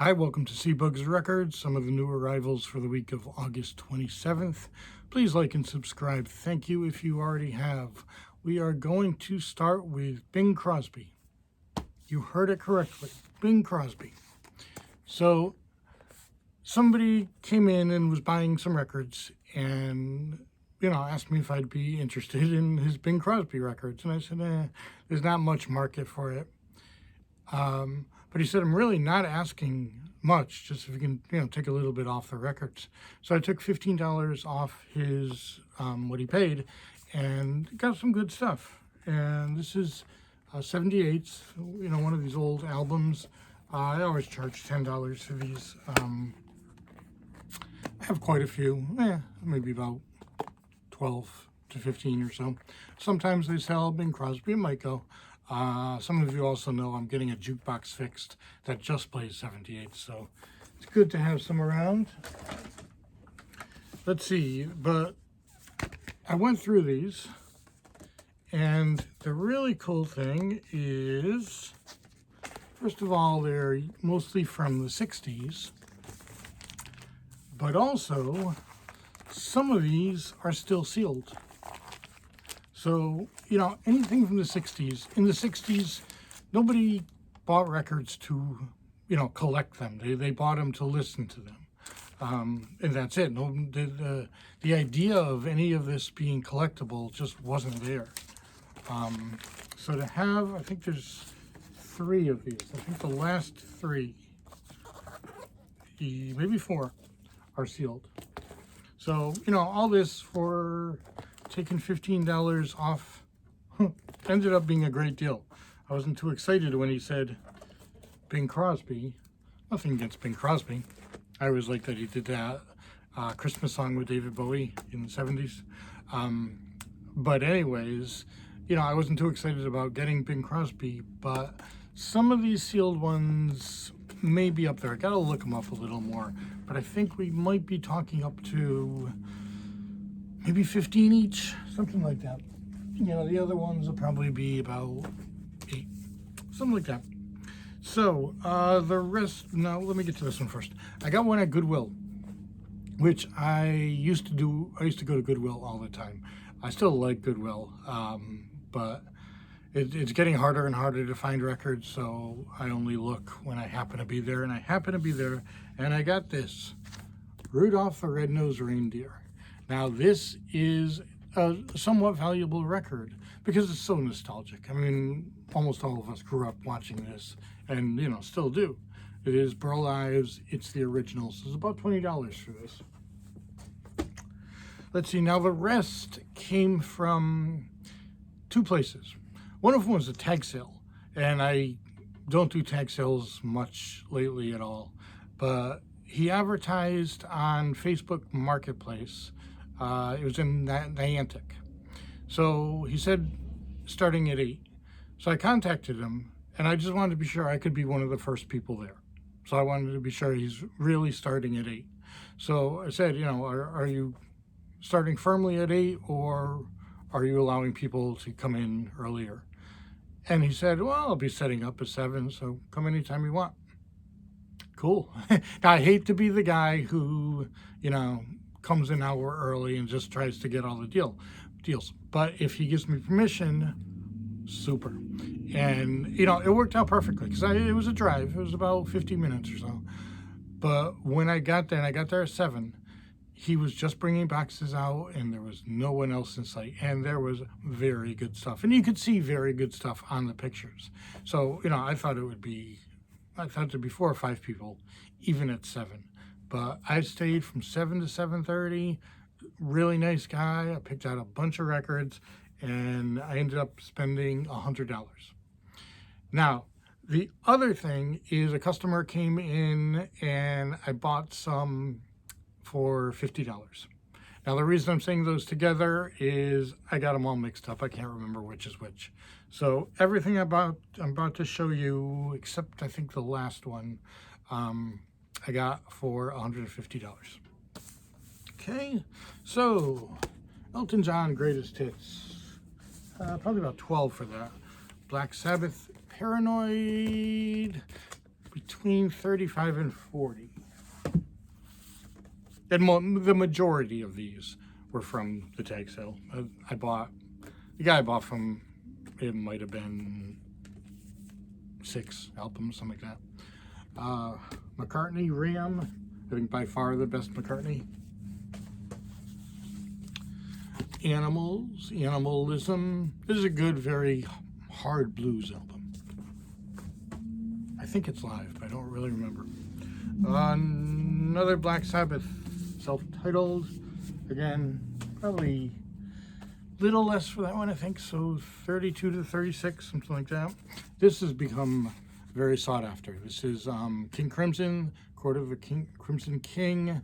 Hi, welcome to CBug's Records, some of the new arrivals for the week of August 27th. Please like and subscribe. Thank you if you already have. We are going to start with Bing Crosby. You heard it correctly, Bing Crosby. So somebody came in and was buying some records and, asked me if I'd be interested in his Bing Crosby records. And I said, there's not much market for it. But he said, I'm really not asking much, just if you can, take a little bit off the records. So I took $15 off his, what he paid, and got some good stuff. And this is 78s, one of these old albums. I always charge $10 for these. I have quite a few, maybe about 12 to 15 or so. Sometimes they sell Bing Crosby and Michael. Some of you also know I'm getting a jukebox fixed that just plays 78, so it's good to have some around. Let's see, but I went through these, and the really cool thing is, first of all, they're mostly from the 60s, but also some of these are still sealed. So, anything from the 60s. In the 60s, nobody bought records to, collect them. They bought them to listen to them. And that's it. No, the idea of any of this being collectible just wasn't there. So to have, I think there's 3 of these. I think the last 3, maybe 4, are sealed. So, all this for taking $15 off ended up being a great deal. I wasn't too excited when he said Bing Crosby. Nothing against Bing Crosby. I always liked that he did that Christmas song with David Bowie in the 70s. But anyways, I wasn't too excited about getting Bing Crosby, but some of these sealed ones may be up there. I gotta look them up a little more, but I think we might be talking up to maybe 15 each, something like that. The other ones will probably be about 8, something like that. So, the rest, now let me get to this one first. I got one at Goodwill, which I used to go to Goodwill all the time. I still like Goodwill, but it's getting harder and harder to find records, so I only look when I happen to be there, and I happen to be there, and I got this, Rudolph the Red-Nosed Reindeer. Now, this is a somewhat valuable record because it's so nostalgic. I mean, almost all of us grew up watching this and, still do. It is Burl Ives. It's the original. So it's about $20 for this. Let's see. Now, the rest came from 2 places. One of them was a tag sale. And I don't do tag sales much lately at all. But he advertised on Facebook Marketplace. It was in Niantic. So he said starting at 8. So I contacted him, and I just wanted to be sure I could be one of the first people there. So I wanted to be sure he's really starting at 8. So I said, are you starting firmly at 8, or are you allowing people to come in earlier? And he said, well, I'll be setting up at 7, so come anytime you want. Cool. Now, I hate to be the guy who, comes an hour early and just tries to get all the deals. But if he gives me permission, super. And, it worked out perfectly because it was a drive. It was about 50 minutes or so. But when I got there, and I got there at 7, he was just bringing boxes out and there was no one else in sight. And there was very good stuff. And you could see very good stuff on the pictures. So, I thought there'd be 4 or 5 people, even at 7. But I stayed from 7 to 7:30. Really nice guy. I picked out a bunch of records, and I ended up spending $100. Now, the other thing is a customer came in, and I bought some for $50. Now, the reason I'm saying those together is I got them all mixed up. I can't remember which is which. So everything I'm about to show you, except I think the last one, I got for $150. Okay, so Elton John Greatest Hits. Probably about 12 for that. Black Sabbath Paranoid. between 35 and 40. And the majority of these were from the tag sale. The guy I bought from, it might have been 6 albums, something like that. McCartney, Ram, I think by far the best McCartney. Animals, Animalism. This is a good, very hard blues album. I think it's live, but I don't really remember. Another Black Sabbath, self-titled. Again, probably little less for that one, I think. So 32 to 36, something like that. This has become very sought after. This is King Crimson, Court of the Crimson King.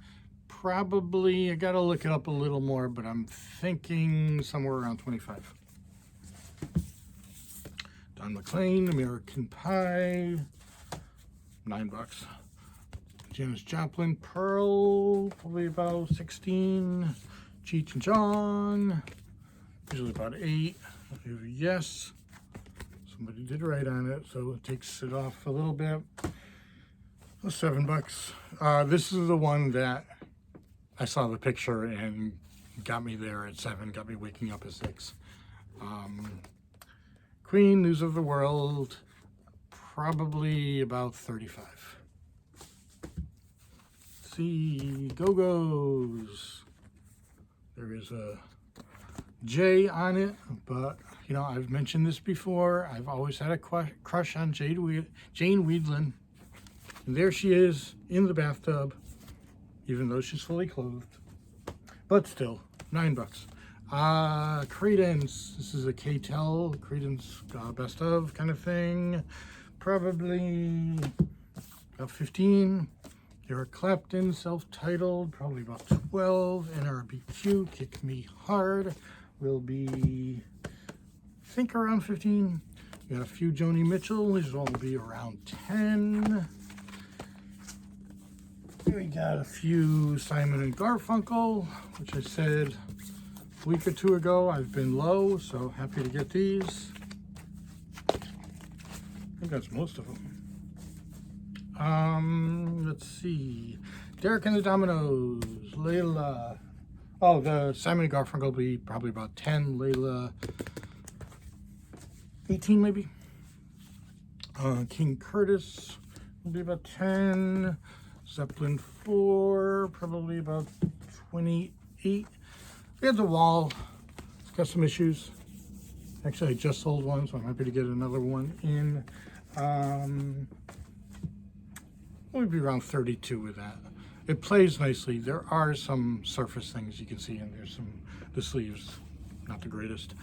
Probably, I gotta look it up a little more, but I'm thinking somewhere around 25. Don McLean, American Pie, $9. Janis Joplin, Pearl, probably about 16. Cheech and Chong, usually about 8. Yes, somebody did write on it, so it takes it off a little bit. $7. This is the one that I saw the picture and got me there at 7, got me waking up at 6. Queen, News of the World, probably about 35. See, Go-Go's. There is a J on it, but you know, I've mentioned this before. I've always had a crush on Jane Weedland. And there she is in the bathtub, even though she's fully clothed. But still, $9. Creedence. This is a K-Tel, Creedence best of kind of thing. Probably about 15. Eric Clapton, self-titled, probably about 12. NRBQ, Kick Me Hard, will be, I think, around 15. We got a few Joni Mitchell, these will all be around 10. We got a few Simon and Garfunkel, which I said a week or 2 ago. I've been low, so happy to get these. I think that's most of them. Let's see. Derek and the Dominoes, Layla. Oh, the Simon and Garfunkel will be probably about 10. Layla, 18 maybe. King Curtis will be about 10. Zeppelin 4, probably about 28. We had The Wall. It's got some issues. Actually, I just sold one, so I'm happy to get another one in. We'll be around 32 with that. It plays nicely. There are some surface things you can see, and there's the sleeves, not the greatest.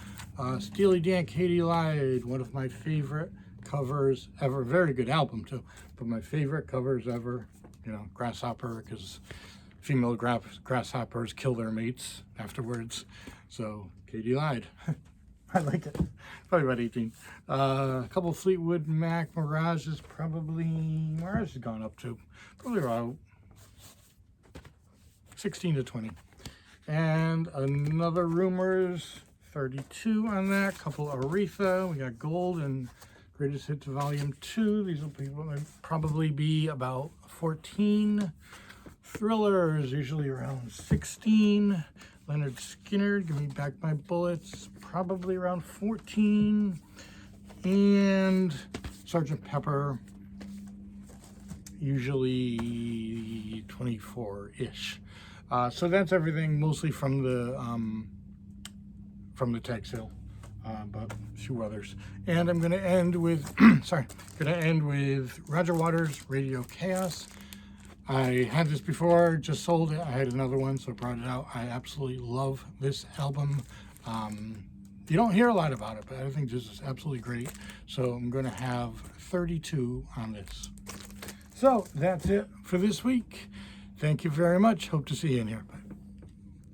Steely Dan, Katie Lied, one of my favorite covers ever. Very good album too, but my favorite covers ever. You know, Grasshopper, because female grasshoppers kill their mates afterwards. So Katie Lied. I like it. Probably about 18. A couple Fleetwood Mac. Mirage has gone up to probably around 16 to 20. And another Rumors, 32 on that. Couple Aretha. We got Gold and Greatest Hits Volume 2. These will probably be about 14. Thriller is usually around 16. Leonard Skinner, Give Me Back My Bullets, probably around 14. And Sgt. Pepper, usually 24-ish. So that's everything, mostly from the tag sale, but a few others. And I'm going to end with, with Roger Waters' Radio Chaos. I had this before, just sold it. I had another one, so I brought it out. I absolutely love this album. You don't hear a lot about it, but I think this is absolutely great. So I'm going to have 32 on this. So that's it for this week. Thank you very much. Hope to see you in here. Bye.